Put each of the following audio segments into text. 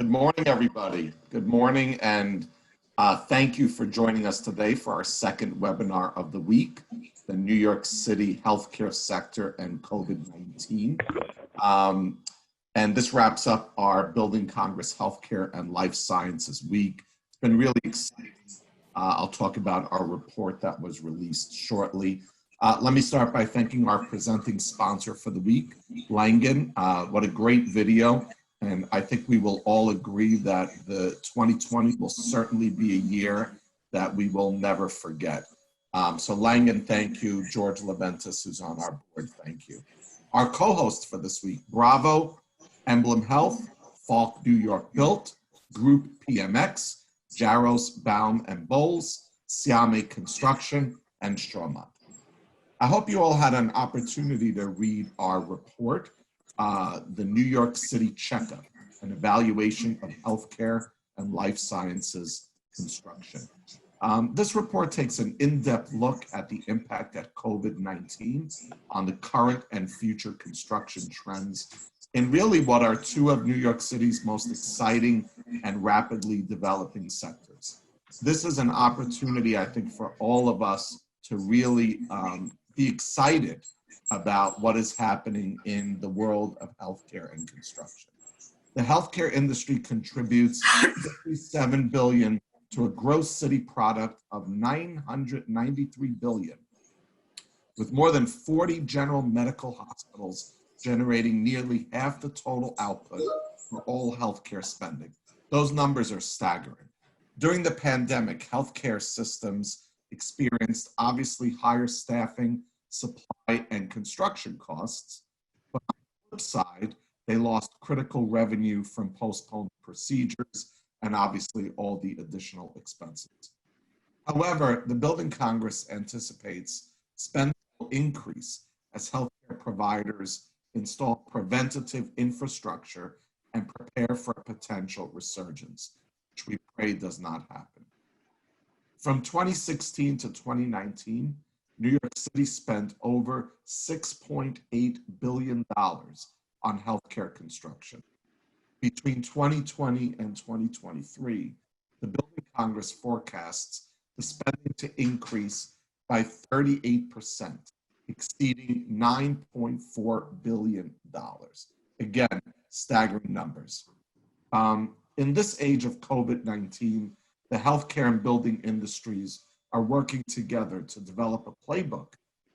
Good morning, everybody. Good morning, and thank you for joining us today for our second webinar of the week, the New York City healthcare sector and COVID-19. And this wraps up our Building Congress Healthcare and Life Sciences Week. It's been really exciting. I'll talk about our report that was released shortly. Let me start by thanking our presenting sponsor for the week, Langen. What a great video. And I think we will all agree that the 2020 will certainly be a year that we will never forget. So Langen, thank you. George Leventis, who's on our board, thank you. Our co-hosts for this week, Bravo, Emblem Health, Falk New York Built, Group PMX, Jaros, Baum and Bowles, Siame Construction, and Strawmont. I hope you all had an opportunity to read our report, the New York City Checkup, an evaluation of healthcare and life sciences construction. This report takes an in-depth look at the impact that COVID-19 on the current and future construction trends in really what are two of New York City's most exciting and rapidly developing sectors. This is an opportunity, I think, for all of us to really be excited about what is happening in the world of healthcare and construction. The healthcare industry contributes $57 billion to a gross city product of $993 billion, with more than 40 general medical hospitals generating nearly half the total output for all healthcare spending. Those numbers are staggering. During the pandemic, healthcare systems experienced obviously higher staffing, supply, and construction costs. But on the flip side, they lost critical revenue from postponed procedures and obviously all the additional expenses. However, the Building Congress anticipates spending will increase as healthcare providers install preventative infrastructure and prepare for a potential resurgence, which we pray does not happen. From 2016 to 2019, New York City spent over $6.8 billion on healthcare construction. Between 2020 and 2023, the Building Congress forecasts the spending to increase by 38%, exceeding $9.4 billion. Again, staggering numbers. In this age of COVID-19, the healthcare and building industries are working together to develop a playbook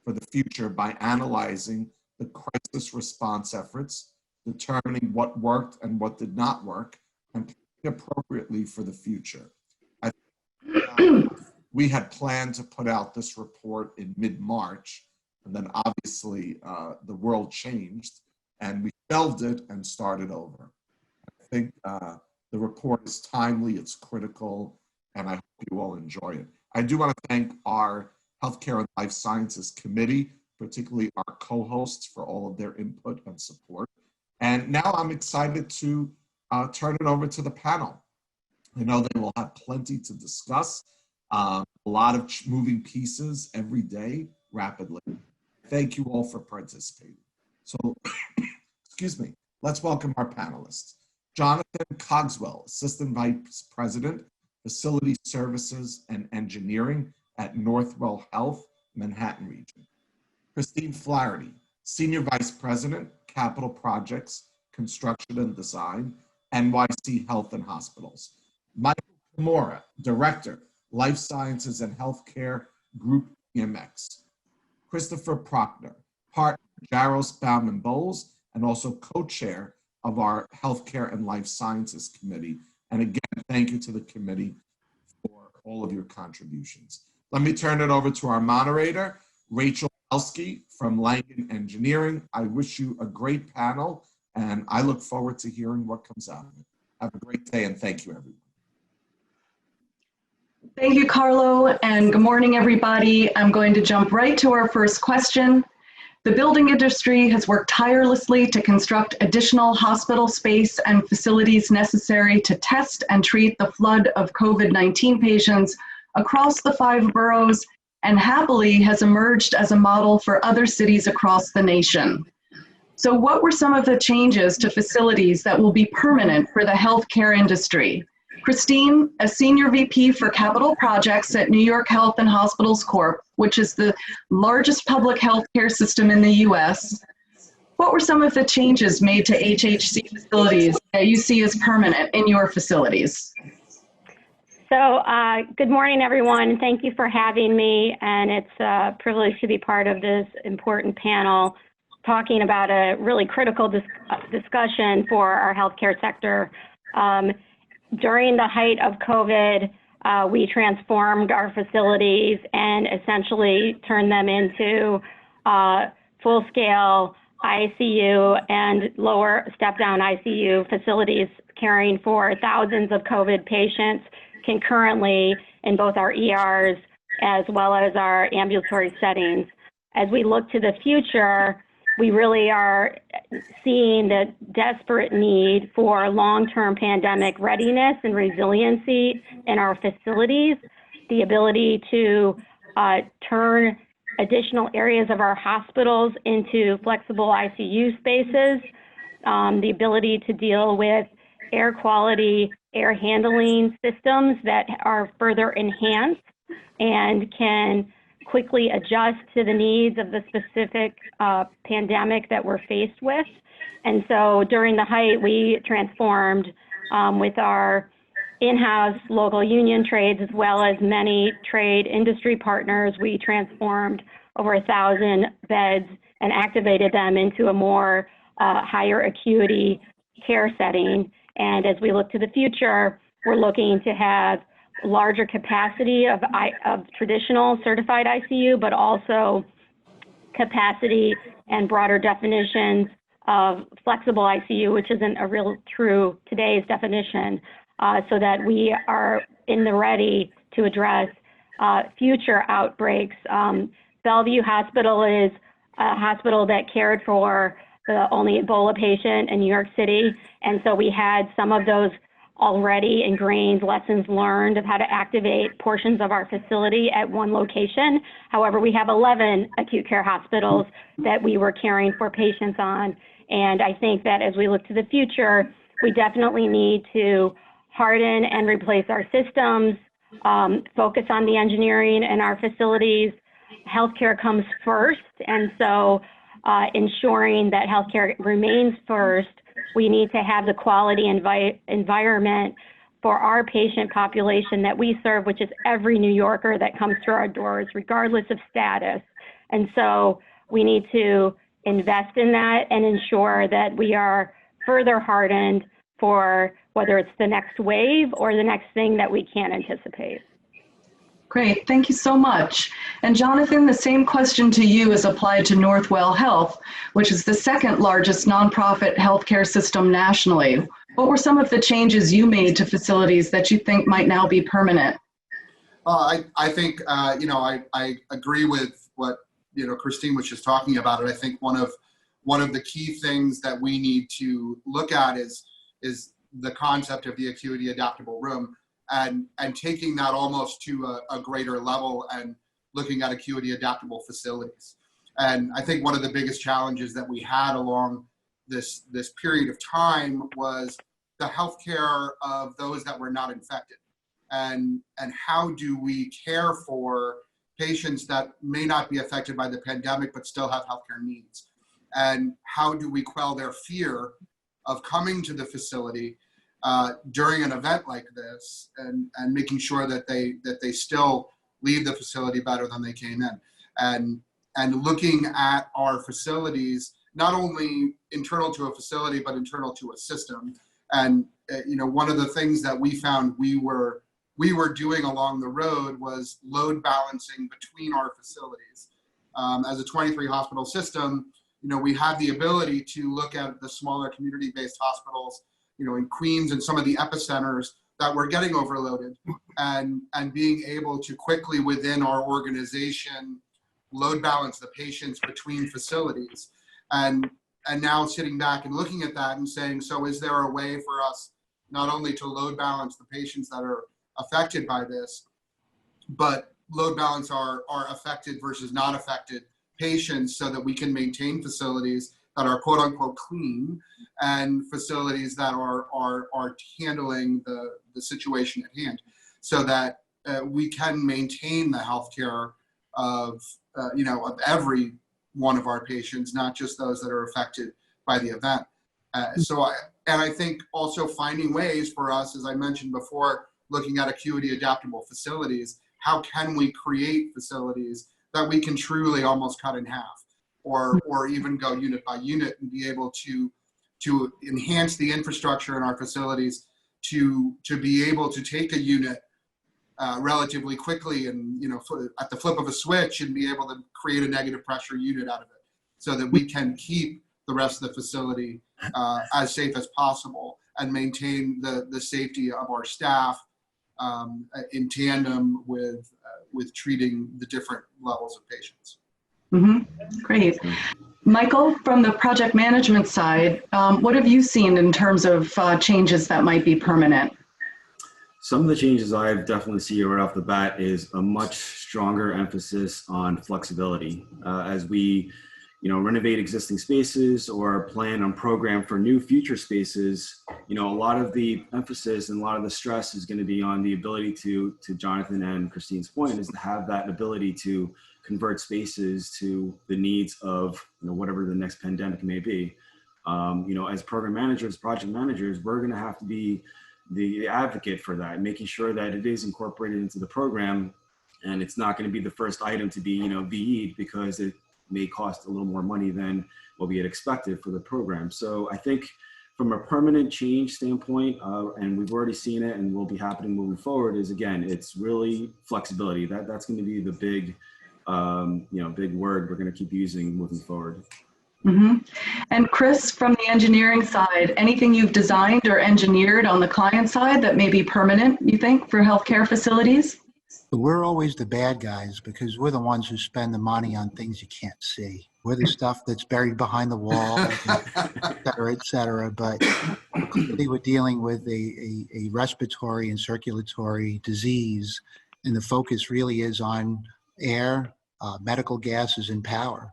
for the future by analyzing the crisis response efforts, determining what worked and what did not work, and planning appropriately for the future. I think, we had planned to put out this report in mid-March, and then obviously the world changed and we shelved it and started over. I think the report is timely, it's critical, and I hope you all enjoy it. I do want to thank our Healthcare and Life Sciences Committee, particularly our co-hosts, for all of their input and support. And now I'm excited to turn it over to the panel. I know they will have plenty to discuss, a lot of moving pieces every day, rapidly. Thank you all for participating. So, excuse me, let's welcome our panelists. Jonathan Cogswell, Assistant Vice President, Facility Services and Engineering at Northwell Health, Manhattan Region. Christine Flaherty, Senior Vice President, Capital Projects, Construction and Design, NYC Health and Hospitals. Michael Kimura, Director, Life Sciences and Healthcare, Group PMX. Christopher Prochner, Partner, Jaros, Baum and Bowles, and also co-chair of our Healthcare and Life Sciences Committee. And again, thank you to the committee for all of your contributions. Let me turn it over to our moderator, Rachel Elsky from Langen Engineering. I wish you a great panel, and I look forward to hearing what comes out of it. Have a great day, and thank you, everyone. Thank you, Carlo, and good morning, everybody. I'm going to jump right to our first question. The building industry has worked tirelessly to construct additional hospital space and facilities necessary to test and treat the flood of COVID-19 patients across the 5 boroughs, and happily has emerged as a model for other cities across the nation. So what were some of the changes to facilities that will be permanent for the healthcare industry? Christine, a senior VP for capital projects at New York Health and Hospitals Corp., which is the largest public healthcare system in the US, what were some of the changes made to HHC facilities that you see as permanent in your facilities? So good morning, everyone. Thank you for having me. And it's a privilege to be part of this important panel talking about a really critical discussion for our healthcare sector. During the height of COVID, we transformed our facilities and essentially turned them into full-scale ICU and lower step-down ICU facilities caring for thousands of COVID patients concurrently in both our ERs as well as our ambulatory settings. As we look to the future, we really are seeing the desperate need for long-term pandemic readiness and resiliency in our facilities, the ability to turn additional areas of our hospitals into flexible ICU spaces, the ability to deal with air quality, air handling systems that are further enhanced and can quickly adjust to the needs of the specific pandemic that we're faced with. And so during the height, we transformed with our in-house local union trades as well as many trade industry partners. We transformed over 1,000 beds and activated them into a more higher acuity care setting. And as we look to the future, we're looking to have larger capacity of traditional certified ICU, but also capacity and broader definitions of flexible ICU, which isn't a real true today's definition, so that we are in the ready to address future outbreaks. Bellevue Hospital is a hospital that cared for the only Ebola patient in New York City. And so we had some of those already ingrained lessons learned of how to activate portions of our facility at one location. However, we have 11 acute care hospitals that we were caring for patients on. And I think that as we look to the future, we definitely need to harden and replace our systems, focus on the engineering in our facilities. Healthcare comes first, and so ensuring that healthcare remains first, we need to have the quality environment for our patient population that we serve, which is every New Yorker that comes through our doors, regardless of status. And so we need to invest in that and ensure that we are further hardened for whether it's the next wave or the next thing that we can't anticipate. Great, thank you so much. And Jonathan, the same question to you is applied to Northwell Health, which is the second largest nonprofit healthcare system nationally. What were some of the changes you made to facilities that you think might now be permanent? I think, I agree with what, Christine was just talking about. And I think one of the key things that we need to look at is the concept of the acuity adaptable room. And taking that almost to a greater level and looking at acuity adaptable facilities. And I think one of the biggest challenges that we had along this period of time was the healthcare of those that were not infected. And how do we care for patients that may not be affected by the pandemic but still have healthcare needs? And how do we quell their fear of coming to the facility during an event like this, and making sure that they still leave the facility better than they came in, and looking at our facilities not only internal to a facility but internal to a system. And one of the things that we found we were doing along the road was load balancing between our facilities. As a 23 hospital system, we have the ability to look at the smaller community-based hospitals, in Queens and some of the epicenters that were getting overloaded, and being able to quickly within our organization load balance the patients between facilities. And now sitting back and looking at that and saying, so is there a way for us not only to load balance the patients that are affected by this, but load balance our affected versus not affected patients so that we can maintain facilities quote unquote clean, and facilities that are handling the situation at hand, so that we can maintain the healthcare of of every one of our patients, not just those that are affected by the event. I think also finding ways for us, as I mentioned before, looking at acuity adaptable facilities. How can we create facilities that we can truly almost cut in half, or even go unit by unit, and be able to enhance the infrastructure in our facilities to be able to take a unit relatively quickly, and at the flip of a switch, and be able to create a negative pressure unit out of it, so that we can keep the rest of the facility as safe as possible, and maintain the safety of our staff in tandem with treating the different levels of patients. Mm-hmm. Great. Michael, from the project management side, what have you seen in terms of changes that might be permanent? Some of the changes I've definitely seen right off the bat is a much stronger emphasis on flexibility. As we renovate existing spaces or plan on program for new future spaces, a lot of the emphasis and a lot of the stress is going to be on the ability to Jonathan and Christine's point, is to have that ability to convert spaces to the needs of whatever the next pandemic may be. As program managers, project managers, we're going to have to be the advocate for that, making sure that it is incorporated into the program, and it's not going to be the first item to be VE'd, because it may cost a little more money than what we had expected for the program. So I think from a permanent change standpoint, and we've already seen it and will be happening moving forward, is again, it's really flexibility. That's going to be the big, big word we're going to keep using moving forward. Mm-hmm. And Chris, from the engineering side, anything you've designed or engineered on the client side that may be permanent, you think, for healthcare facilities? We're always the bad guys, because we're the ones who spend the money on things you can't see. We're the stuff that's buried behind the wall, et cetera. But clearly we're dealing with a respiratory and circulatory disease, and the focus really is on air, medical gases, and power.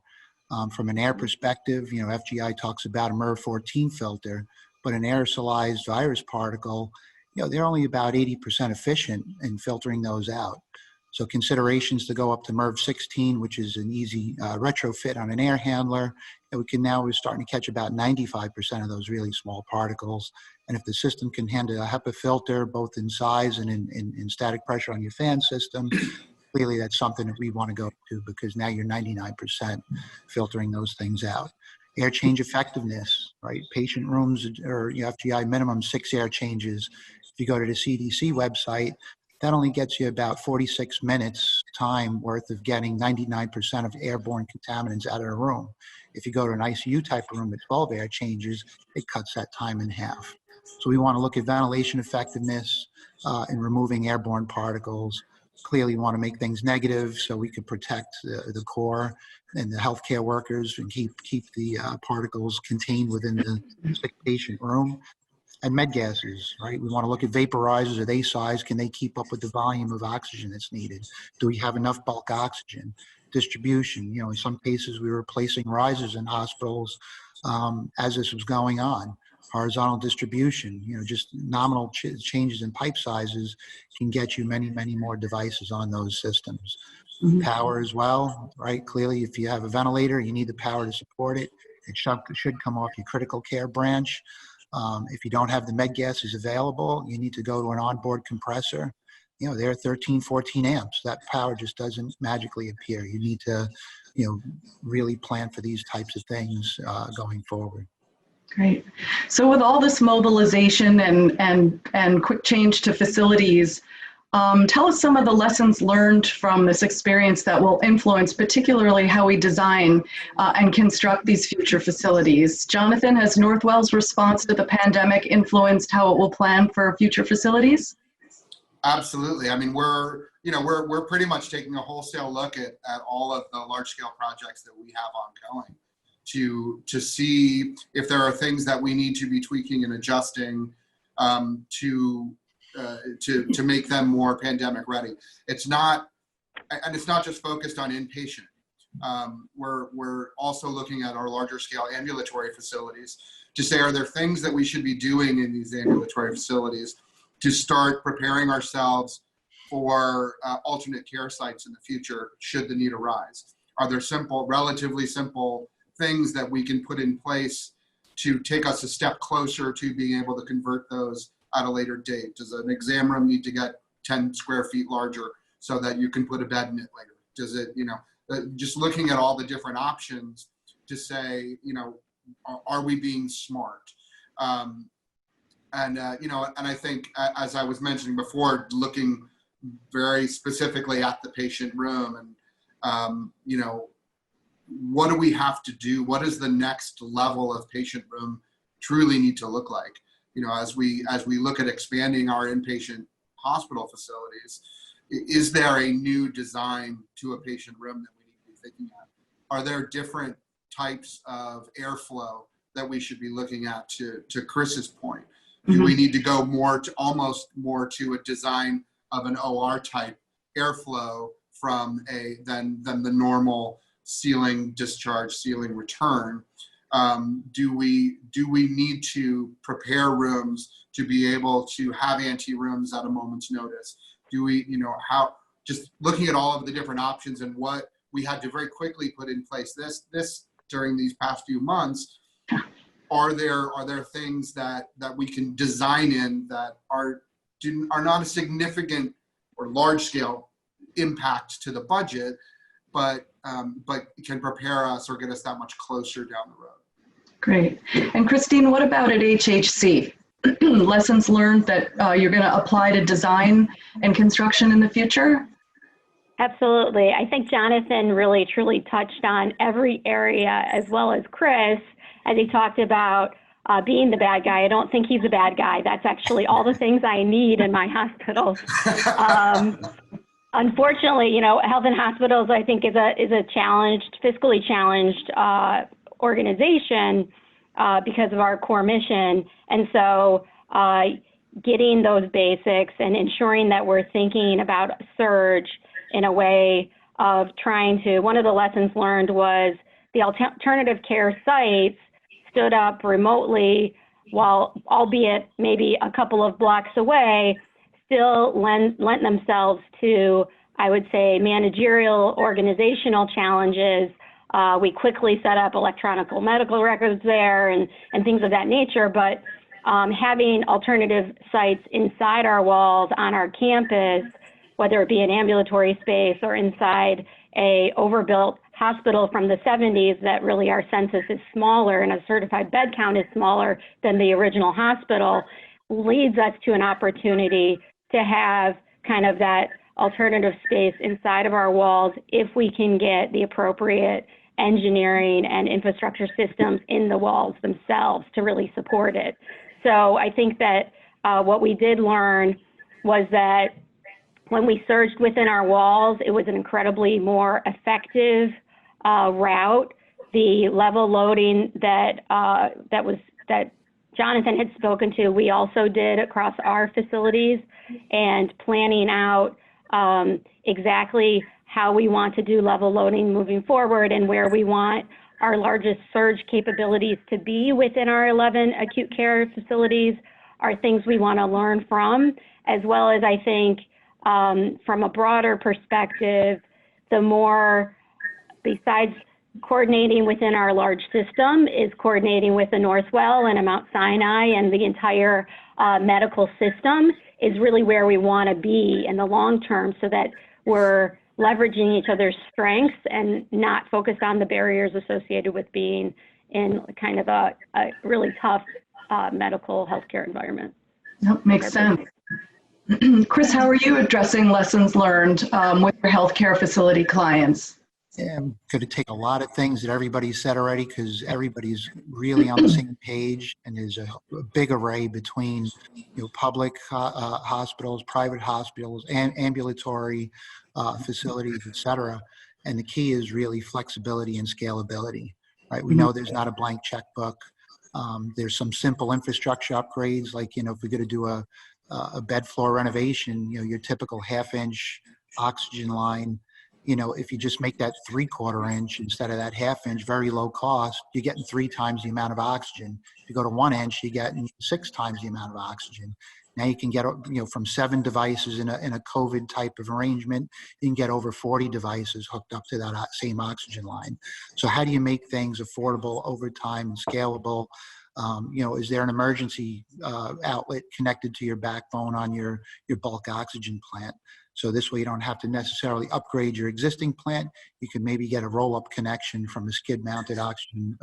From an air perspective, FGI talks about a MERV-14 filter, but an aerosolized virus particle, they're only about 80% efficient in filtering those out. So considerations to go up to MERV-16, which is an easy retrofit on an air handler, and we're starting to catch about 95% of those really small particles. And if the system can handle a HEPA filter, both in size and in static pressure on your fan system, clearly that's something that we want to go to, because now you're 99% filtering those things out. Air change effectiveness, right? Patient rooms or FGI minimum 6 air changes. If you go to the CDC website, that only gets you about 46 minutes time worth of getting 99% of airborne contaminants out of the room. If you go to an ICU type room at 12 air changes, it cuts that time in half. So we want to look at ventilation effectiveness and removing airborne particles. Clearly want to make things negative so we can protect the core and the healthcare workers and keep the particles contained within the sick patient room. And med gases, right? We want to look at vaporizers. Are they size? Can they keep up with the volume of oxygen that's needed? Do we have enough bulk oxygen? Distribution, in some cases we were placing risers in hospitals as this was going on. Horizontal distribution, just nominal changes in pipe sizes can get you many, many more devices on those systems. Mm-hmm. Power as well, right? Clearly, if you have a ventilator, you need the power to support it. It should come off your critical care branch. If you don't have the med gases available, you need to go to an onboard compressor. They're 13, 14 amps. That power just doesn't magically appear. You need to, really plan for these types of things going forward. Great. So with all this mobilization and quick change to facilities, tell us some of the lessons learned from this experience that will influence particularly how we design and construct these future facilities. Jonathan, has Northwell's response to the pandemic influenced how it will plan for future facilities? Absolutely. I mean, we're pretty much taking a wholesale look at all of the large scale projects that we have ongoing, to see if there are things that we need to be tweaking and adjusting to make them more pandemic ready. It's not just focused on inpatient. we're also looking at our larger scale ambulatory facilities to say, are there things that we should be doing in these ambulatory facilities to start preparing ourselves for alternate care sites in the future should the need arise? Are there relatively simple things that we can put in place to take us a step closer to being able to convert those at a later date? Does an exam room need to get 10 square feet larger so that you can put a bed in it later? Does it, just looking at all the different options to say, are we being smart? And I think, as I was mentioning before, looking very specifically at the patient room and, what do we have to do? What does the next level of patient room truly need to look like? As we look at expanding our inpatient hospital facilities, is there a new design to a patient room that we need to be thinking at? Are there different types of airflow that we should be looking at, to Chris's point? Do we need to go almost more to a design of an OR type airflow than the normal ceiling discharge, ceiling return? Do we need to prepare rooms to be able to have ante-rooms at a moment's notice? Do we, just looking at all of the different options and what we had to very quickly put in place this during these past few months, are there things that we can design in that are not a significant or large scale impact to the budget, but can prepare us or get us that much closer down the road? Great. And Christine, what about at HHC? Lessons learned that you're going to apply to design and construction in the future? Absolutely. I think Jonathan really truly touched on every area, as well as Chris, as he talked about being the bad guy. I don't think he's a bad guy. That's actually all the things I need in my hospitals. Unfortunately, health and hospitals, I think, is a fiscally challenged organization because of our core mission. And so getting those basics and ensuring that we're thinking about surge in a way of one of the lessons learned was the alternative care sites stood up remotely, while albeit maybe a couple of blocks away, still lent themselves to, I would say, managerial organizational challenges. We quickly set up electronic medical records there and things of that nature, but having alternative sites inside our walls on our campus, whether it be an ambulatory space or inside a overbuilt hospital from the 70s, that really our census is smaller and a certified bed count is smaller than the original hospital, leads us to an opportunity to have kind of that alternative space inside of our walls if we can get the appropriate engineering and infrastructure systems in the walls themselves to really support it. So I think that what we did learn was that when we surged within our walls, it was an incredibly more effective route. The level loading that Jonathan had spoken to, we also did across our facilities, and planning out exactly how we want to do level loading moving forward and where we want our largest surge capabilities to be within our 11 acute care facilities are things we want to learn from, as well as I think from a broader perspective, the more, besides coordinating within our large system, is coordinating with the Northwell and Mount Sinai and the entire medical system is really where we want to be in the long term, so that we're leveraging each other's strengths and not focused on the barriers associated with being in kind of a really tough medical healthcare environment. Yep, makes sense. Chris, how are you addressing lessons learned with your healthcare facility clients? Yeah, I'm going to take a lot of things that everybody said already, because everybody's really on the same page, and there's a big array between public hospitals, private hospitals, and ambulatory facilities, et cetera. And the key is really flexibility and scalability. Right? We know there's not a blank checkbook. There's some simple infrastructure upgrades, like if we're going to do a bed floor renovation, your typical half-inch oxygen line you know, if you just make that 3/4 inch instead of that 1/2 inch, very low cost, you're getting 3 times the amount of oxygen. If you go to 1 inch, you're getting 6 times the amount of oxygen. Now you can get, you know, from 7 devices in a COVID type of arrangement, you can get over 40 devices hooked up to that same oxygen line. So how do you make things affordable over time and scalable? You know, is there an emergency outlet connected to your backbone on your bulk oxygen plant? So this way you don't have to necessarily upgrade your existing plant. You can maybe get a roll-up connection from a skid-mounted oxygen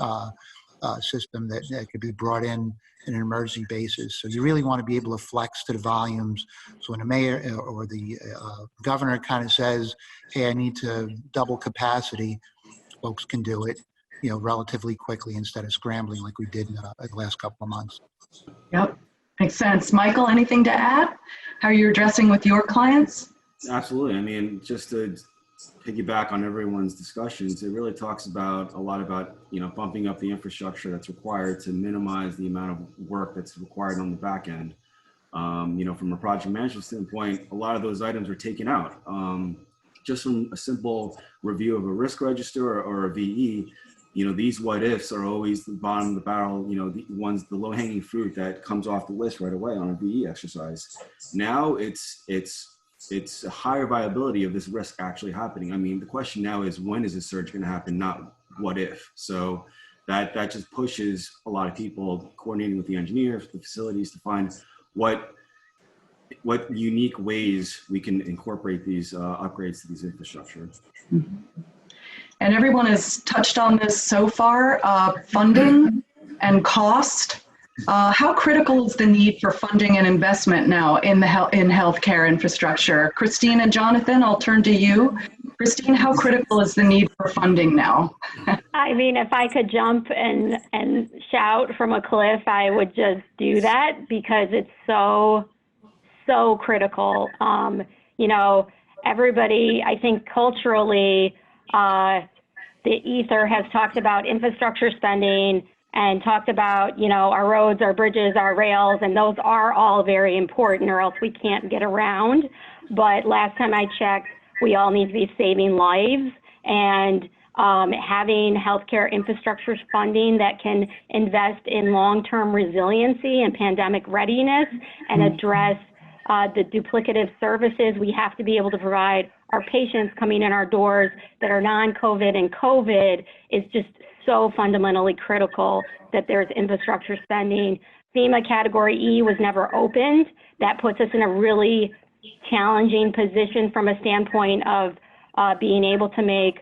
system that could be brought in an emergency basis. So you really want to be able to flex to the volumes. So when the mayor or the governor kind of says, hey, I need to double capacity, folks can do it, you know, relatively quickly instead of scrambling like we did in the last couple of months. Yep, makes sense. Michael, anything to add? How are you addressing with your clients? Absolutely. I mean, just to piggyback on everyone's discussions, it really talks about a lot about, you know, bumping up the infrastructure that's required to minimize the amount of work that's required on the back end. You know, from a project management standpoint, a lot of those items are taken out. Just from a simple review of a risk register or a VE, you know, these what ifs are always the bottom of the barrel, you know, the low hanging fruit that comes off the list right away on a VE exercise. Now it's a higher viability of this risk actually happening. I mean, the question now is, when is this surge going to happen, not what if? So that just pushes a lot of people coordinating with the engineers, the facilities, to find what unique ways we can incorporate these upgrades to these infrastructure. Mm-hmm. And everyone has touched on this so far, funding and cost. How critical is the need for funding and investment now in healthcare infrastructure? Christine and Jonathan, I'll turn to you. Christine, how critical is the need for funding now? I mean, if I could jump and shout from a cliff, I would just do that, because it's so critical. You know, everybody, I think culturally, the ether has talked about infrastructure spending and talked about, you know, our roads, our bridges, our rails, and those are all very important, or else we can't get around. But last time I checked, we all need to be saving lives, and having healthcare infrastructure funding that can invest in long-term resiliency and pandemic readiness and address the duplicative services we have to be able to provide our patients coming in our doors that are non-COVID and COVID is just so fundamentally critical that there's infrastructure spending. FEMA Category E was never opened. That puts us in a really challenging position from a standpoint of being able to make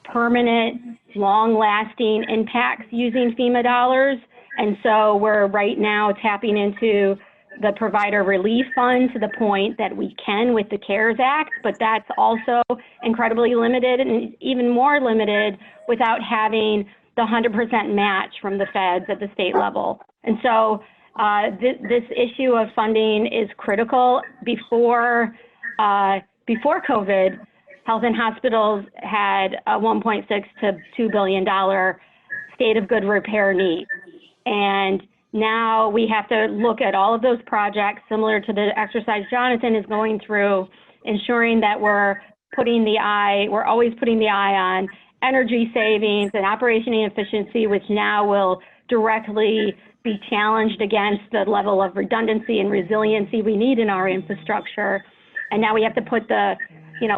permanent, long-lasting impacts using FEMA dollars. And so we're right now tapping into the provider relief fund to the point that we can with the CARES Act, but that's also incredibly limited, and even more limited without having the 100% match from the feds at the state level. And so this issue of funding is critical. Before COVID, health and hospitals had a $1.6 to $2 billion state of good repair need. And now we have to look at all of those projects, similar to the exercise Jonathan is going through, ensuring that we're always putting the eye on energy savings and operational efficiency, which now will directly be challenged against the level of redundancy and resiliency we need in our infrastructure. And now we have to put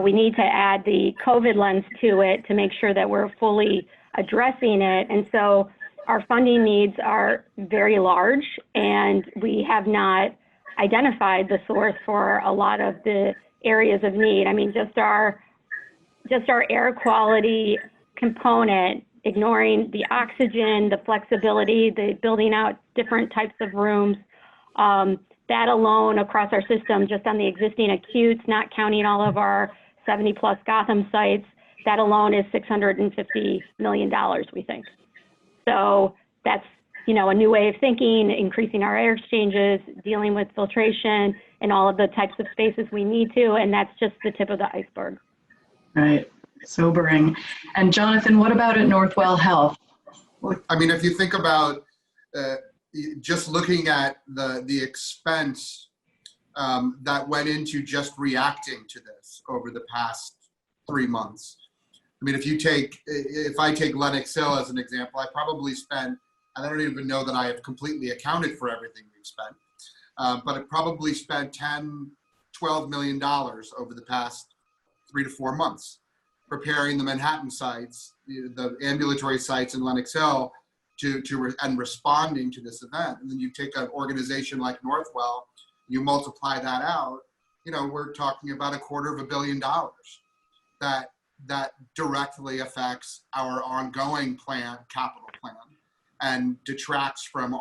we need to add the COVID lens to it to make sure that we're fully addressing it. And so our funding needs are very large, and we have not identified the source for a lot of the areas of need. I mean, just our air quality component, ignoring the oxygen, the flexibility, the building out different types of rooms, that alone across our system, just on the existing acutes, not counting all of our 70+ Gotham sites, that alone is $650 million, we think. So that's, a new way of thinking, increasing our air exchanges, dealing with filtration and all of the types of spaces we need to, and that's just the tip of the iceberg. Right, sobering. And Jonathan, what about at Northwell Health? I mean, if you think about just looking at the expense that went into just reacting to this over the past 3 months. I mean, if I take Lenox Hill as an example, I probably spent, and I don't even know that I have completely accounted for everything we've spent, but I probably spent $10-12 million over the past 3 to 4 months preparing the Manhattan sites, the ambulatory sites in Lenox Hill, and responding to this event. And then you take an organization like Northwell, you multiply that out, we're talking about $250 million that directly affects our ongoing capital plan, and detracts from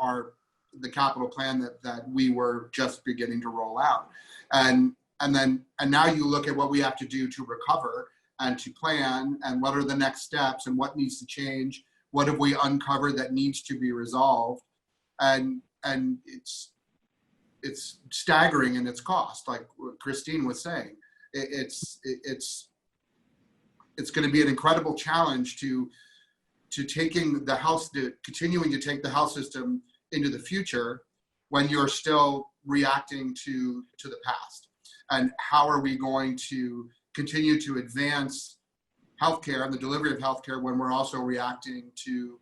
the capital plan that we were just beginning to roll out. And now you look at what we have to do to recover and to plan, and what are the next steps, and what needs to change, what have we uncovered that needs to be resolved, and it's staggering in its cost, like Christine was saying. It's going to be an incredible challenge to continuing to take the health system into the future when you're still reacting to the past. And how are we going to continue to advance healthcare and the delivery of healthcare when we're also reacting to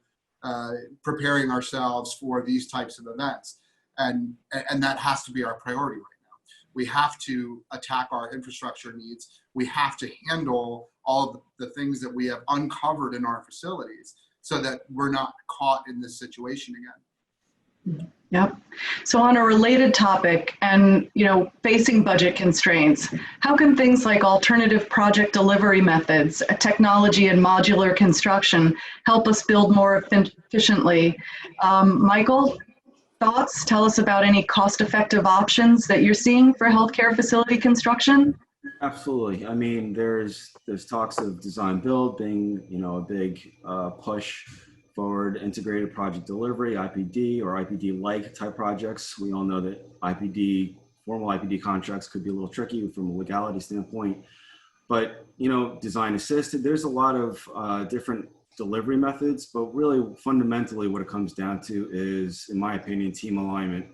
preparing ourselves for these types of events? And that has to be our priority right now. We have to attack our infrastructure needs. We have to handle all of the things that we have uncovered in our facilities so that we're not caught in this situation again. Yep. So on a related topic, and facing budget constraints, how can things like alternative project delivery methods, technology, and modular construction help us build more efficiently? Michael, thoughts? Tell us about any cost-effective options that you're seeing for healthcare facility construction. Absolutely. I mean, there's talks of design build being, a big push forward, integrated project delivery, IPD or IPD-like type projects. We all know that formal IPD contracts could be a little tricky from a legality standpoint, but, design assisted, there's a lot of different delivery methods, but really fundamentally what it comes down to is, in my opinion, team alignment.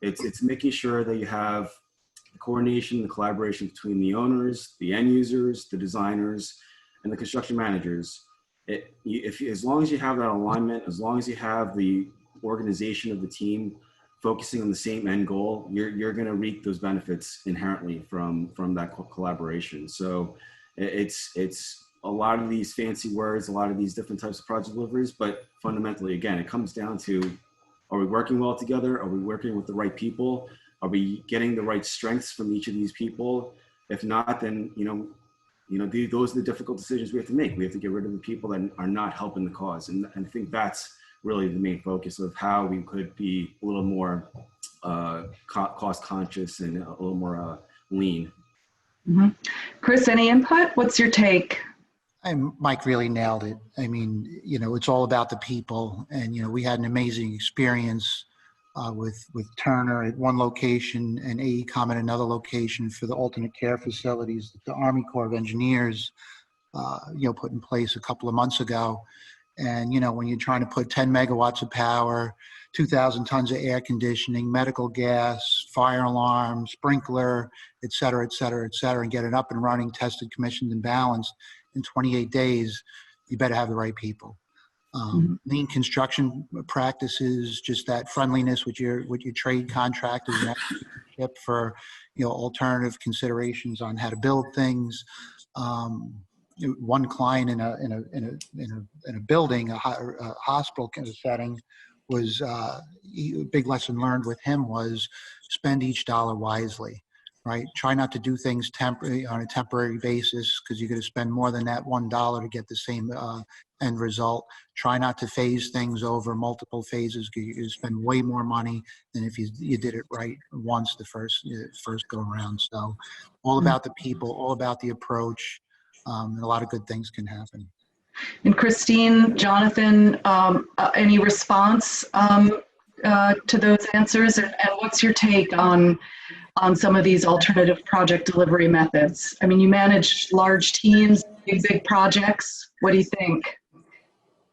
It's making sure that you have the coordination, the collaboration between the owners, the end users, the designers, and the construction managers. As long as you have that alignment, as long as you have the organization of the team focusing on the same end goal, you're going to reap those benefits inherently from that collaboration. So it's a lot of these fancy words, a lot of these different types of project deliveries, but fundamentally, again, it comes down to, are we working well together? Are we working with the right people? Are we getting the right strengths from each of these people? If not, then, those are the difficult decisions we have to make. We have to get rid of the people that are not helping the cause. And I think that's really the main focus of how we could be a little more cost conscious and a little more lean. Mm-hmm. Chris, any input? What's your take? Mike really nailed it. I mean, it's all about the people. And, we had an amazing experience with Turner at one location and AECOM at another location for the alternate care facilities that the Army Corps of Engineers, put in place a couple of months ago. And, when you're trying to put 10 megawatts of power, 2,000 tons of air conditioning, medical gas, fire alarm, sprinkler, et cetera, and get it up and running, tested, commissioned, and balanced in 28 days, you better have the right people. Lean construction practices, just that friendliness with your trade contractors and for alternative considerations on how to build things. One client in a building, a hospital kind of setting, was a big lesson learned with him was spend each dollar wisely. Right? Try not to do things on a temporary basis, because you're going to spend more than that $1 to get the same end result. Try not to phase things over multiple phases, because you're going to spend way more money than if you did it right once the first go around. So all about the people, all about the approach, and a lot of good things can happen. And Christine, Jonathan, any response to those answers? And what's your take on some of these alternative project delivery methods? I mean, you manage large teams, big projects. What do you think?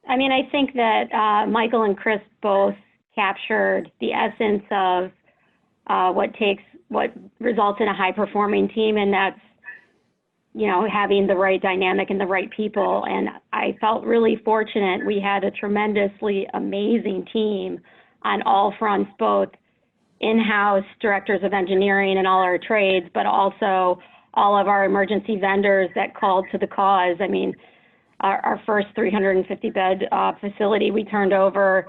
I mean, I think that Michael and Chris both captured the essence of what results in a high-performing team, and that's having the right dynamic and the right people. And I felt really fortunate. We had a tremendously amazing team on all fronts, both in-house directors of engineering and all our trades, but also all of our emergency vendors that called to the cause. I mean, our first 350-bed facility we turned over,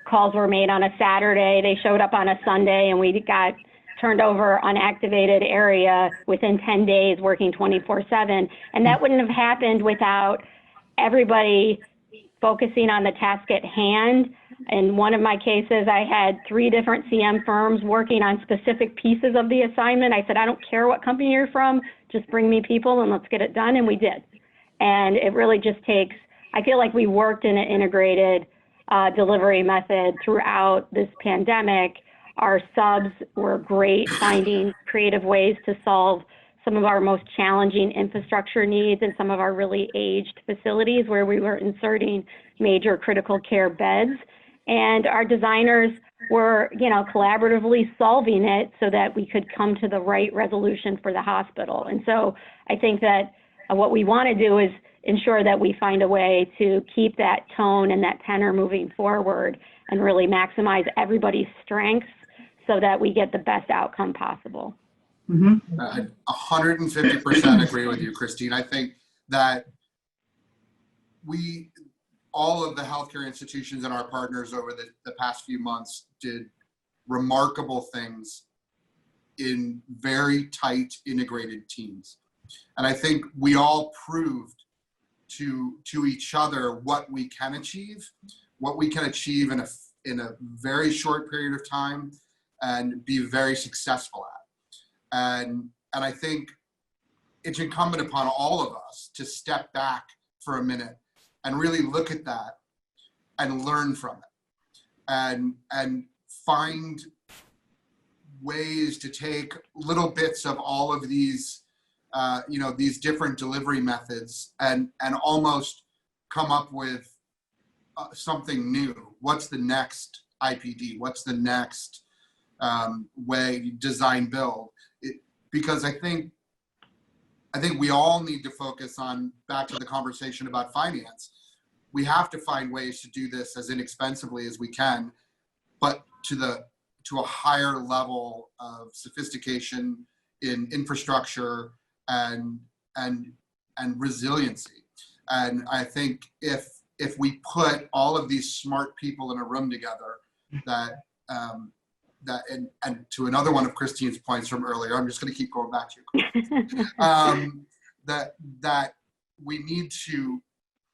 calls were made on a Saturday. They showed up on a Sunday, and we got turned over unactivated area within 10 days, working 24/7. And that wouldn't have happened without everybody focusing on the task at hand. In one of my cases, I had 3 different CM firms working on specific pieces of the assignment. I said, I don't care what company you're from, just bring me people and let's get it done, and we did. And it really just takes, I feel like we worked in an integrated delivery method throughout this pandemic. Our subs were great, finding creative ways to solve some of our most challenging infrastructure needs in some of our really aged facilities where we were inserting major critical care beds. And our designers were, collaboratively solving it so that we could come to the right resolution for the hospital. And so I think that what we want to do is ensure that we find a way to keep that tone and that tenor moving forward and really maximize everybody's strengths so that we get the best outcome possible. Mm-hmm. I 150% agree with you, Christine. I think that all of the healthcare institutions and our partners over the past few months did remarkable things in very tight integrated teams. And I think we all proved to each other what we can achieve in a very short period of time and be very successful at. And I think it's incumbent upon all of us to step back for a minute and really look at that and learn from it and find ways to take little bits of all of these these different delivery methods and almost come up with something new. What's the next IPD? What's the next way, design, build? Because I think we all need to focus on, back to the conversation about finance, we have to find ways to do this as inexpensively as we can, but to a higher level of sophistication in infrastructure and resiliency. And I think if we put all of these smart people in a room together, and to another one of Christine's points from earlier, I'm just going to keep going back to you, that we need to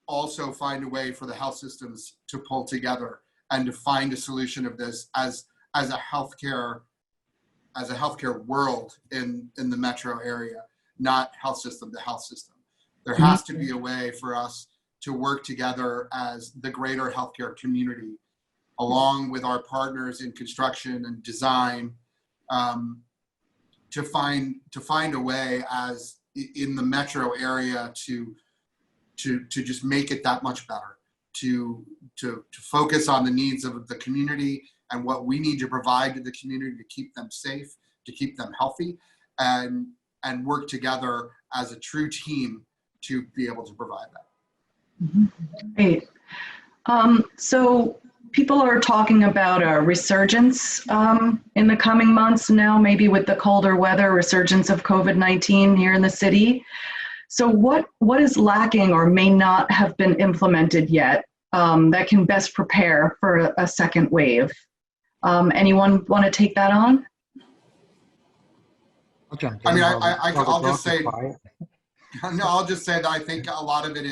also find a way for the health systems to pull together and to find a solution of this as a healthcare world in the metro area, not health system to health system. There has to be a way for us to work together as the greater healthcare community, along with our partners in construction and design, to find a way as in the metro area to just make it that much better, to focus on the needs of the community and what we need to provide to the community to keep them safe, to keep them healthy, and work together as a true team to be able to provide that. Great. So people are talking about a resurgence in the coming months now, maybe with the colder weather, resurgence of COVID-19 here in the city. So what is lacking or may not have been implemented yet that can best prepare for a second wave? Anyone want to take that on? I'll jump in. I mean, I'll just say, no, I'll just say that I think a lot of it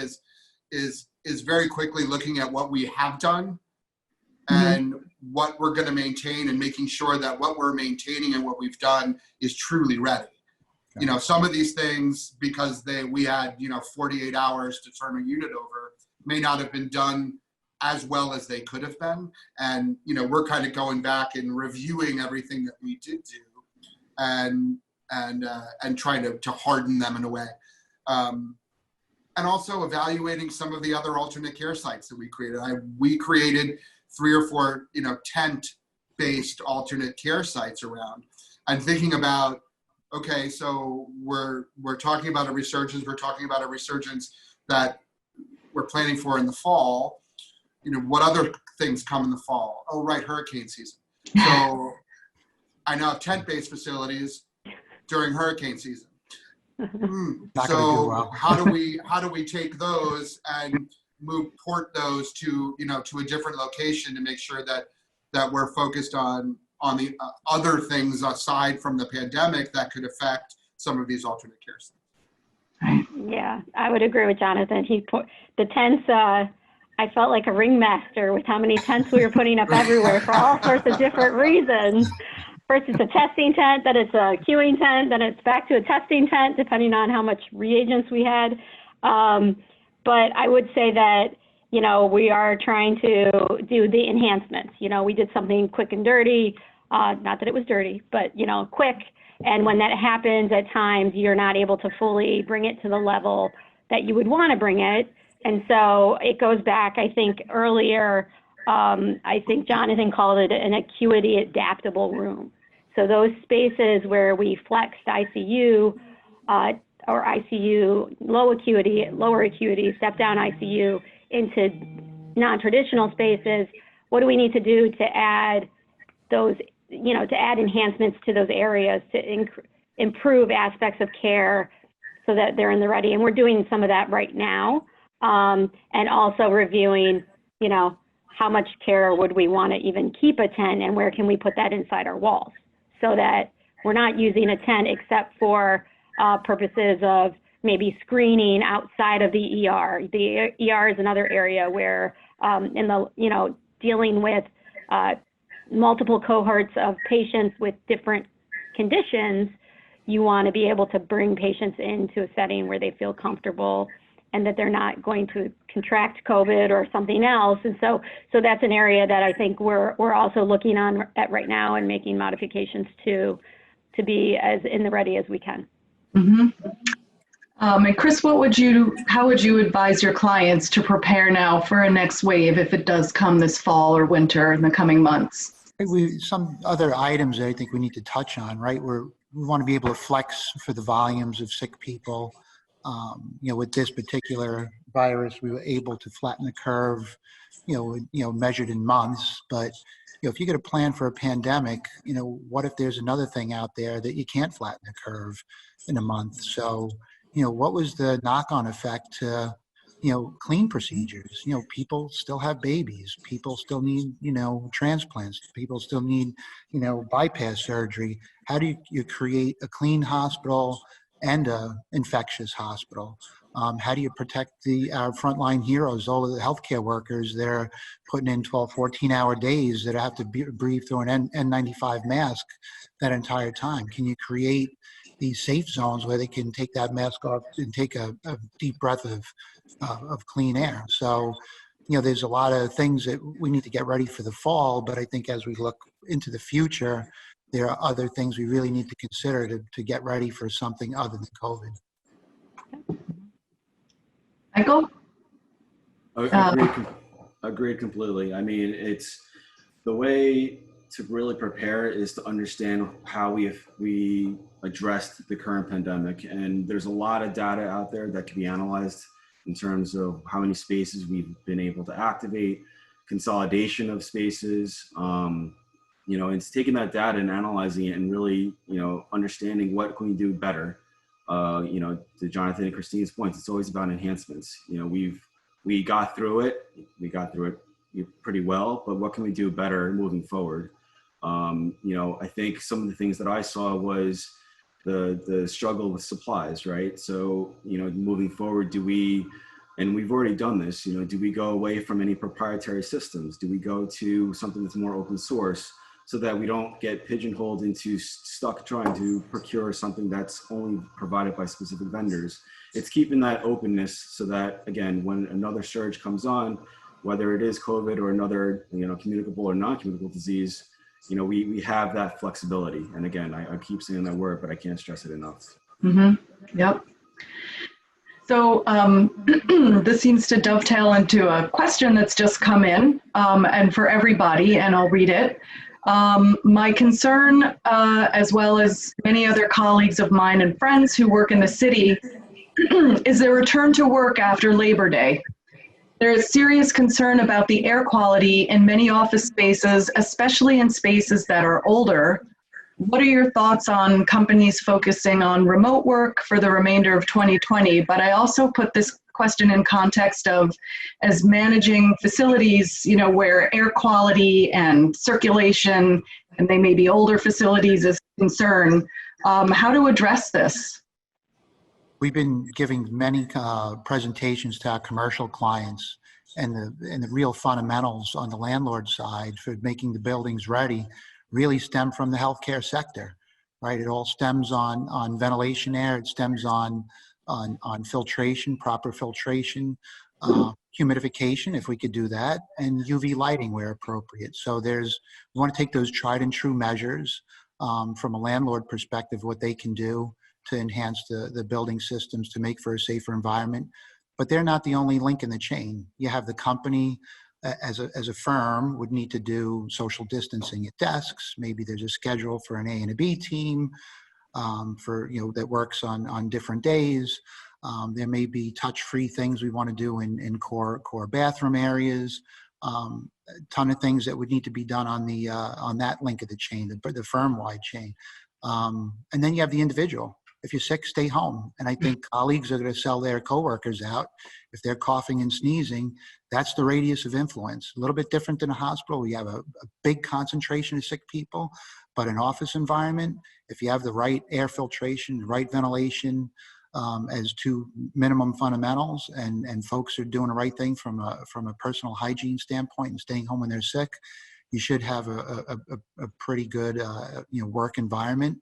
is very quickly looking at what we have done and what we're going to maintain, and making sure that what we're maintaining and what we've done is truly ready. Okay. You know, some of these things, because we had 48 hours to turn a unit over, may not have been done as well as they could have been. And we're kind of going back and reviewing everything that we did do, and trying to harden them in a way. And also evaluating some of the other alternate care sites that we created. We created 3 or 4, tent-based alternate care sites around, and thinking about okay, so we're talking about a resurgence. We're talking about a resurgence that we're planning for in the fall. You know, what other things come in the fall? Oh, right, hurricane season. So I now have tent-based facilities during hurricane season. Not gonna do So well. how do we take those and port those to, you know, to a different location to make sure that we're focused on the other things aside from the pandemic that could affect some of these alternate care centers. Right. Yeah, I would agree with Jonathan. He put the tents. I felt like a ringmaster with how many tents we were putting up everywhere for all sorts of different reasons. First, it's a testing tent, then it's a queuing tent, then it's back to a testing tent, depending on how much reagents we had. But I would say that, you know, we are trying to do the enhancements. You know, we did something quick and dirty. Not that it was dirty, but, you know, quick. And when that happens, at times, you're not able to fully bring it to the level that you would want to bring it. And so it goes back, I think, earlier, I think Jonathan called it an acuity adaptable room. So those spaces where we flexed ICU or ICU, lower acuity, step down ICU into non-traditional spaces, what do we need to do to add those, you know, to add enhancements to those areas to improve aspects of care so that they're in the ready? And we're doing some of that right now. And also reviewing, you know, how much care would we want to even keep a tent and where can we put that inside our walls so that we're not using a tent except for purposes of maybe screening outside of the ER. The ER is another area where in the, you know, dealing with multiple cohorts of patients with different conditions, you want to be able to bring patients into a setting where they feel comfortable and that they're not going to contract COVID or something else. And so that's an area that I think we're also looking at right now and making modifications to be as in the ready as we can. Mm-hmm. And Chris, how would you advise your clients to prepare now for a next wave if it does come this fall or winter in the coming months? Some other items that I think we need to touch on, right? We want to be able to flex for the volumes of sick people. You know, with this particular virus, we were able to flatten the curve, you know, measured in months. But, you know, if you get a plan for a pandemic, you know, what if there's another thing out there that you can't flatten the curve in a month? So, you know, what was the knock-on effect to, you know, clean procedures? You know, people still have babies. People still need, you know, transplants. People still need, you know, bypass surgery. How do you create a clean hospital and a infectious hospital? How do you protect our frontline heroes, all of the healthcare workers that are putting in 12, 14-hour days that have to breathe through an N95 mask that entire time? Can you create these safe zones where they can take that mask off and take a deep breath of clean air? So, you know, there's a lot of things that we need to get ready for the fall, but I think as we look into the future, there are other things we really need to consider to get ready for something other than COVID. Michael? Agreed completely. I mean, it's the way to really prepare is to understand how we addressed the current pandemic. And there's a lot of data out there that can be analyzed in terms of how many spaces we've been able to activate, consolidation of spaces, you know, it's taking that data and analyzing it and really, you know, understanding what can we do better. You know, to Jonathan and Christine's points, it's always about enhancements. You know, we got through it pretty well, but what can we do better moving forward? You know, I think some of the things that I saw was the struggle with supplies, right? So, you know, moving forward, and we've already done this, you know, do we go away from any proprietary systems? Do we go to something that's more open source so that we don't get pigeonholed into stuck trying to procure something that's only provided by specific vendors? It's keeping that openness so that, again, when another surge comes on, whether it is COVID or another, you know, communicable or non-communicable disease, you know, we have that flexibility. And again, I keep saying that word, but I can't stress it enough. Mm-hmm. Yep. So this seems to dovetail into a question that's just come in, and for everybody, and I'll read it. My concern, as well as many other colleagues of mine and friends who work in the city, is the return to work after Labor Day. There is serious concern about the air quality in many office spaces, especially in spaces that are older. What are your thoughts on companies focusing on remote work for the remainder of 2020? But I also put this question in context of, as managing facilities, you know, where air quality and circulation, and they may be older facilities, is a concern, how to address this? We've been giving many presentations to our commercial clients, and the real fundamentals on the landlord side for making the buildings ready really stem from the healthcare sector, right? It all stems on ventilation air. It stems on filtration, proper filtration, humidification, if we could do that, and UV lighting where appropriate. So we want to take those tried and true measures from a landlord perspective, what they can do to enhance the building systems to make for a safer environment. But they're not the only link in the chain. You have the company as a firm would need to do social distancing at desks. Maybe there's a schedule for an A and a B team for, you know, that works on different days. There may be touch-free things we want to do in core bathroom areas. A ton of things that would need to be done on that link of the chain, the firm-wide chain. And then you have the individual. If you're sick, stay home. And I think colleagues are going to sell their coworkers out. If they're coughing and sneezing, that's the radius of influence. A little bit different than a hospital. We have a big concentration of sick people, but an office environment, if you have the right air filtration, right ventilation as two minimum fundamentals, and folks are doing the right thing from a personal hygiene standpoint and staying home when they're sick, you should have a pretty good work environment.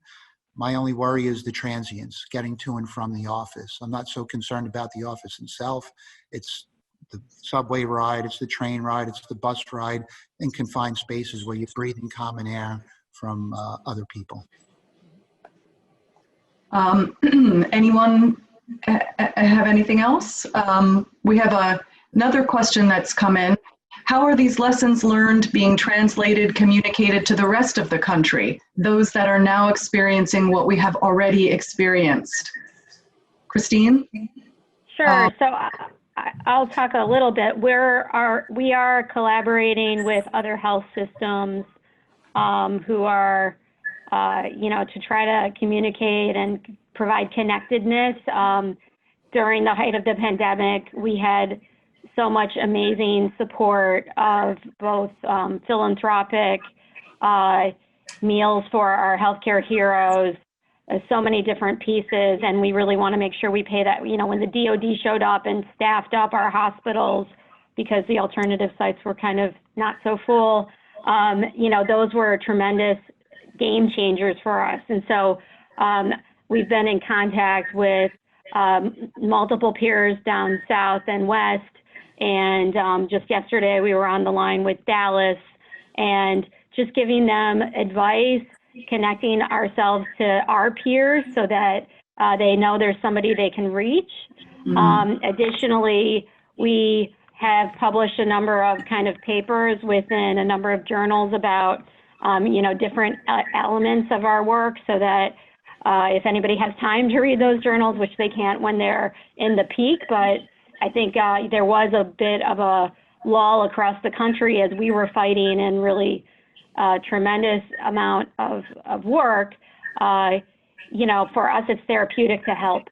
My only worry is the transients, getting to and from the office. I'm not so concerned about the office itself. It's the subway ride, it's the train ride, it's the bus ride in confined spaces where you're breathing common air from other people. Anyone have anything else? We have another question that's come in. How are these lessons learned being translated, communicated to the rest of the country, those that are now experiencing what we have already experienced? Christine? Sure. So I'll talk a little bit. We are collaborating with other health systems who are, to try to communicate and provide connectedness. During the height of the pandemic, we had so much amazing support of both philanthropic meals for our healthcare heroes, so many different pieces, and we really want to make sure we pay that, when the DOD showed up and staffed up our hospitals because the alternative sites were kind of not so full, those were tremendous game changers for us. And so we've been in contact with multiple peers down south and west. And just yesterday, we were on the line with Dallas and just giving them advice, connecting ourselves to our peers so that they know there's somebody they can reach. Additionally, we have published a number of kind of papers within a number of journals about, different elements of our work so that if anybody has time to read those journals, which they can't when they're in the peak, but I think there was a bit of a lull across the country as we were fighting and really tremendous amount of work. For us, it's therapeutic to help.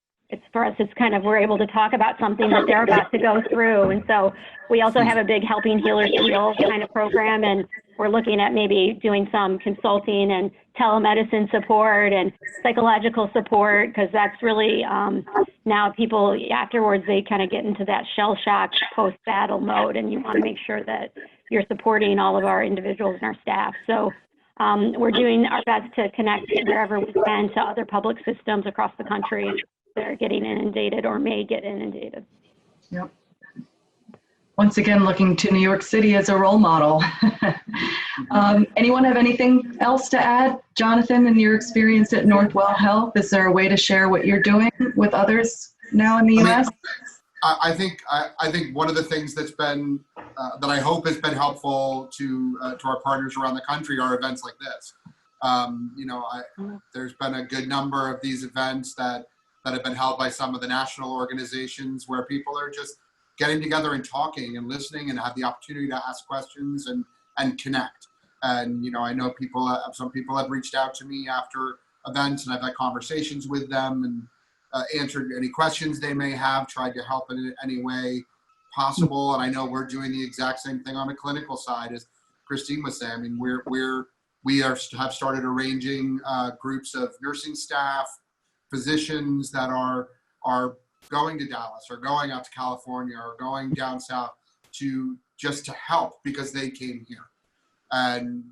For us, it's kind of, we're able to talk about something that they're about to go through. And so we also have a big Helping Healers Heal kind of program, and we're looking at maybe doing some consulting and telemedicine support and psychological support, because that's really now people afterwards, they kind of get into that shell shock post-battle mode, and you want to make sure that you're supporting all of our individuals and our staff. So we're doing our best to connect wherever we can to other public systems across the country that are getting inundated or may get inundated. Yep. Once again, looking to New York City as a role model. Anyone have anything else to add? Jonathan, in your experience at Northwell Health, is there a way to share what you're doing with others now in the U.S.? I think one of the things that's been that I hope has been helpful to our partners around the country are events like this. There's been a good number of these events that have been held by some of the national organizations where people are just getting together and talking and listening and have the opportunity to ask questions and connect. And I know some people have reached out to me after events, and I've had conversations with them and answered any questions they may have, tried to help in any way possible. And I know we're doing the exact same thing on the clinical side, as Christine was saying. I mean, we have started arranging groups of nursing staff, physicians that are going to Dallas or going out to California or going down south to help because they came here. And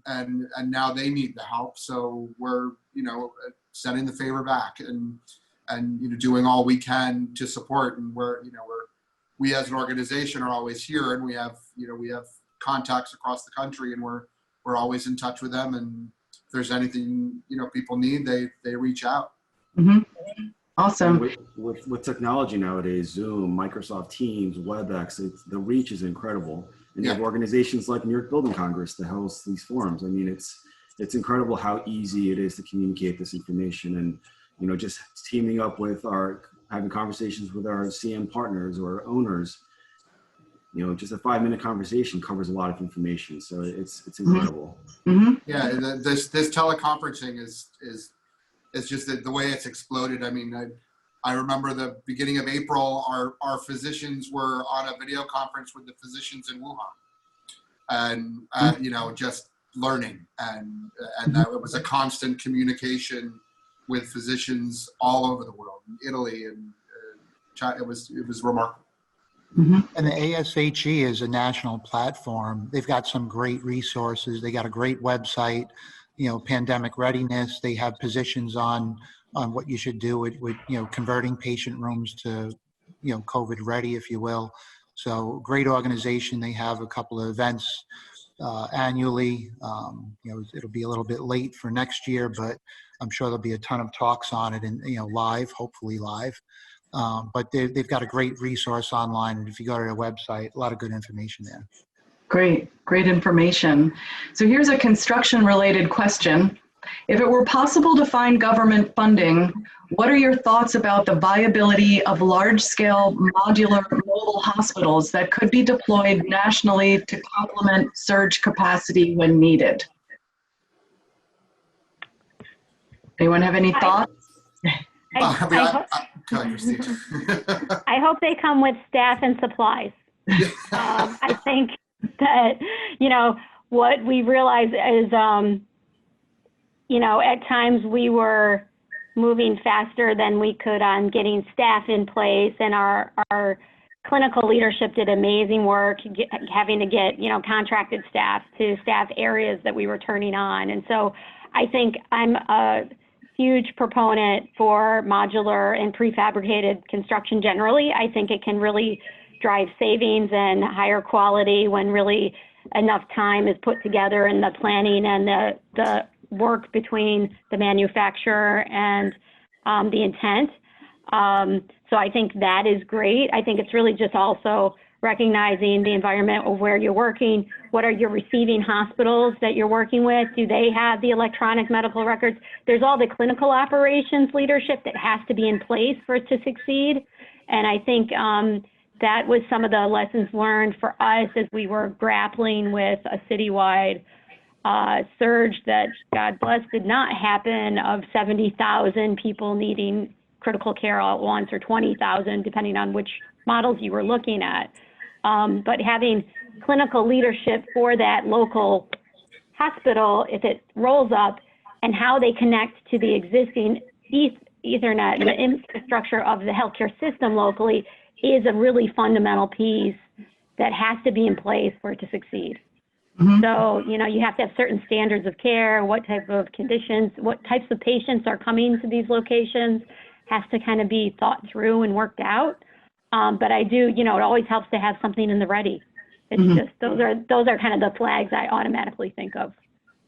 now they need the help. So we're, sending the favor back and doing all we can to support. And we as an organization are always here, and we have contacts across the country, and we're always in touch with them. And if there's anything, people need, they reach out. Mm-hmm. Awesome. With technology nowadays, Zoom, Microsoft Teams, WebEx, the reach is incredible. And you have organizations like New York Building Congress that host these forums. I mean, it's incredible how easy it is to communicate this information, and just teaming up with having conversations with our CM partners or owners. Just a 5-minute conversation covers a lot of information, so it's incredible. Mm-hmm. Yeah, this teleconferencing is just the way it's exploded. I mean, I remember the beginning of April, our physicians were on a video conference with the physicians in Wuhan, and just learning, and that it was a constant communication with physicians all over the world, in Italy and China. It was remarkable. Mm-hmm. And the ASHE is a national platform. They've got some great resources. They got a great website, pandemic readiness. They have positions on what you should do with converting patient rooms to, COVID ready, if you will. So great organization. They have a couple of events annually. It'll be a little bit late for next year, but I'm sure there'll be a ton of talks on it and, hopefully live. But they've got a great resource online. And if you go to their website, a lot of good information there. Great information. So here's a construction-related question. If it were possible to find government funding, what are your thoughts about the viability of large-scale modular mobile hospitals that could be deployed nationally to complement surge capacity when needed? Anyone have any thoughts? I hope they come with staff and supplies. I think that, what we realize is, at times we were moving faster than we could on getting staff in place, and our clinical leadership did amazing work having to get, contracted staff to staff areas that we were turning on. And so I think I'm a huge proponent for modular and prefabricated construction generally. I think it can really drive savings and higher quality when really enough time is put together in the planning and the work between the manufacturer and the intent. So I think that is great. I think it's really just also recognizing the environment of where you're working. What are your receiving hospitals that you're working with? Do they have the electronic medical records? There's all the clinical operations leadership that has to be in place for it to succeed. And I think that was some of the lessons learned for us as we were grappling with a citywide surge that, God bless, did not happen, of 70,000 people needing critical care all at once, or 20,000, depending on which models you were looking at. But having clinical leadership for that local hospital, if it rolls up, and how they connect to the existing Ethernet, the infrastructure of the healthcare system locally, is a really fundamental piece that has to be in place for it to succeed. Mm-hmm. So, you have to have certain standards of care, what type of conditions, what types of patients are coming to these locations, has to kind of be thought through and worked out. But I do, it always helps to have something in the ready. It's mm-hmm. just, those are kind of the flags I automatically think of.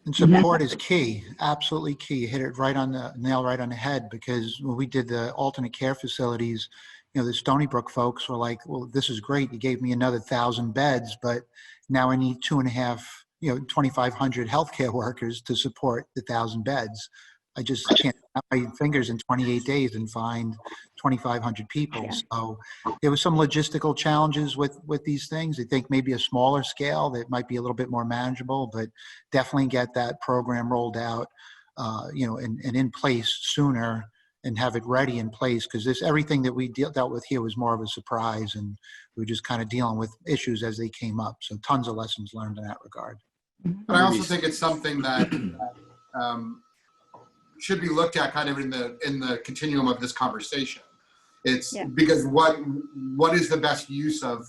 And support is key, absolutely key. You hit it right on the nail, right on the head, because when we did the alternate care facilities, the Stony Brook folks were like, well, this is great. You gave me another 1,000 beds, but now I need 2,500 healthcare workers to support the 1,000 beds. I just can't snap my fingers in 28 days and find 2,500 people. So there was some logistical challenges with these things. I think maybe a smaller scale that might be a little bit more manageable, but definitely get that program rolled out, and in place sooner, and have it ready in place, because everything that we dealt with here was more of a surprise, and we were just kind of dealing with issues as they came up. So tons of lessons learned in that regard. But I also think it's something that should be looked at kind of in the continuum of this conversation. It's because what is the best use of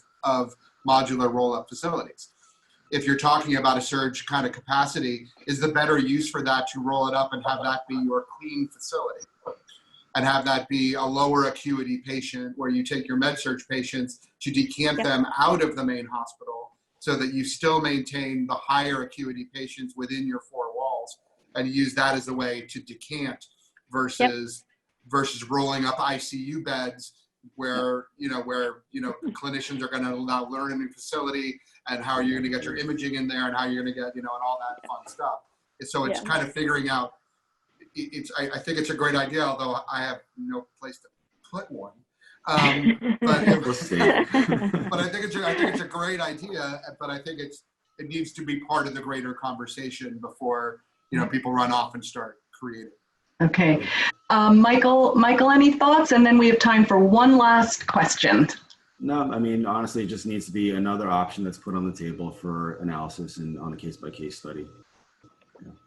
modular roll-up facilities? If you're talking about a surge kind of capacity, is the better use for that to roll it up and have that be your clean facility, and have that be a lower acuity patient where you take your med-surg patients to decant them out of the main hospital so that you still maintain the higher acuity patients within your four walls, and use that as a way to decant versus rolling up ICU beds where clinicians are going to now learn a new facility, and how are you going to get your imaging in there, and how you're going to get, and all that fun stuff. So it's kind of figuring out, I think it's a great idea, although I have no place to put one. But I think it's a great idea, but I think it needs to be part of the greater conversation before people run off and start creating. Okay, Michael, any thoughts? And then we have time for one last question. No, I mean, honestly, it just needs to be another option that's put on the table for analysis and on a case-by-case study.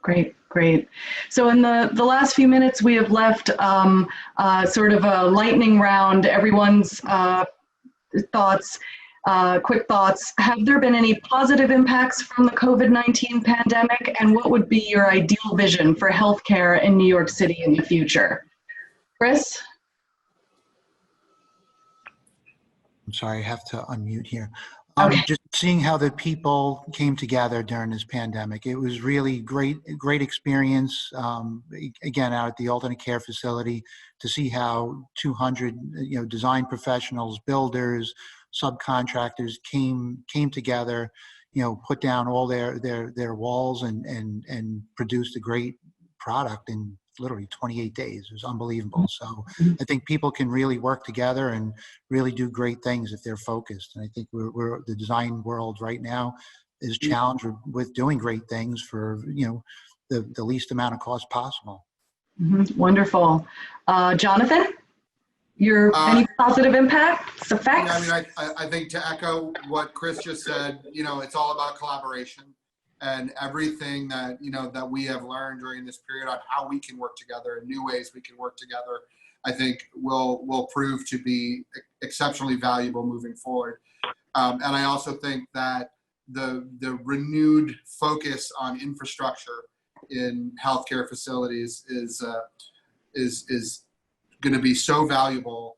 Great. So in the last few minutes we have left, sort of a lightning round, everyone's thoughts, quick thoughts. Have there been any positive impacts from the COVID-19 pandemic, and what would be your ideal vision for healthcare in New York City in the future? Chris? I'm sorry, I have to unmute here. Okay. Just seeing how the people came together during this pandemic, it was really great experience. Again, out at the alternate care facility, to see how 200 design professionals, builders, subcontractors came together, put down all their walls and produced a great product in literally 28 days. It was unbelievable. So I think people can really work together and really do great things if they're focused. And I think we're the design world right now is challenged with doing great things for the least amount of cost possible. Wonderful. Jonathan, any positive effects? I think, to echo what Chris just said, it's all about collaboration. And everything that that we have learned during this period on how we can work together and new ways we can work together, I think will prove to be exceptionally valuable moving forward. And I also think that the renewed focus on infrastructure in healthcare facilities is going to be so valuable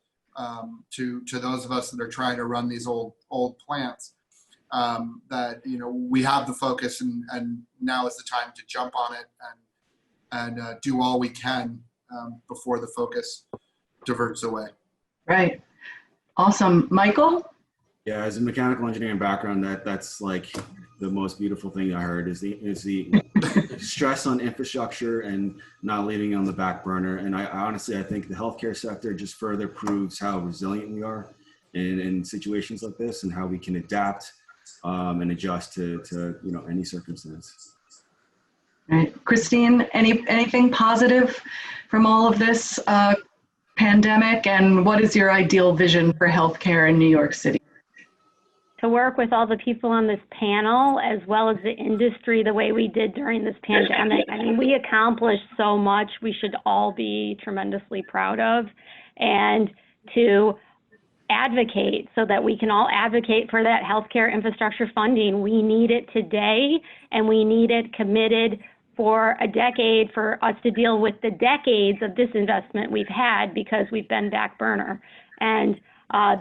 to those of us that are trying to run these old plants. That we have the focus, and now is the time to jump on it and do all we can before the focus diverts away. Right. Awesome. Michael? Yeah, as a mechanical engineering background, that's like the most beautiful thing I heard is the stress on infrastructure and not leaving it on the back burner. And I honestly think the healthcare sector just further proves how resilient we are in situations like this, and how we can adapt and adjust to any circumstance. Right. Christine, anything positive from all of this pandemic, and what is your ideal vision for healthcare in New York City? To work with all the people on this panel, as well as the industry, the way we did during this pandemic. I mean, we accomplished so much we should all be tremendously proud of, and to advocate so that we can all advocate for that healthcare infrastructure funding. We need it today, and we need it committed for a decade for us to deal with the decades of disinvestment we've had because we've been back burner. And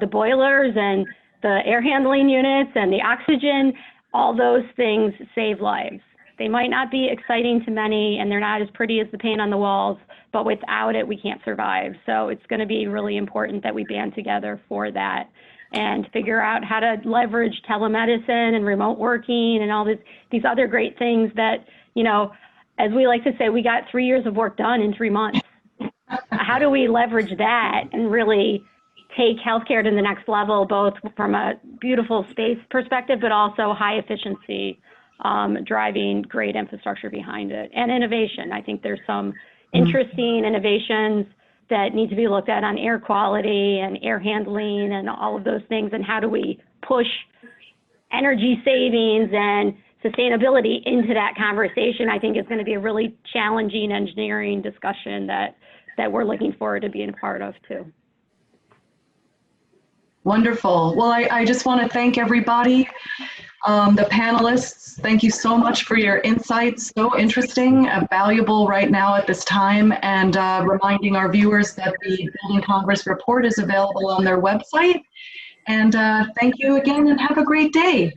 the boilers and the air handling units and the oxygen, all those things save lives. They might not be exciting to many, and they're not as pretty as the paint on the walls, but without it, we can't survive. So it's going to be really important that we band together for that and figure out how to leverage telemedicine and remote working and all these other great things that, you know, as we like to say, we got 3 years of work done in 3 months. How do we leverage that and really take healthcare to the next level, both from a beautiful space perspective, but also high efficiency, driving great infrastructure behind it, and innovation. I think there's some interesting innovations that need to be looked at on air quality and air handling and all of those things, and how do we push energy savings and sustainability into that conversation. I think is going to be a really challenging engineering discussion that we're looking forward to being a part of too. Wonderful. Well, I just want to thank everybody, the panelists. Thank you so much for your insights. So interesting, valuable right now at this time, and reminding our viewers that the Building Congress report is available on their website. And thank you again, and have a great day.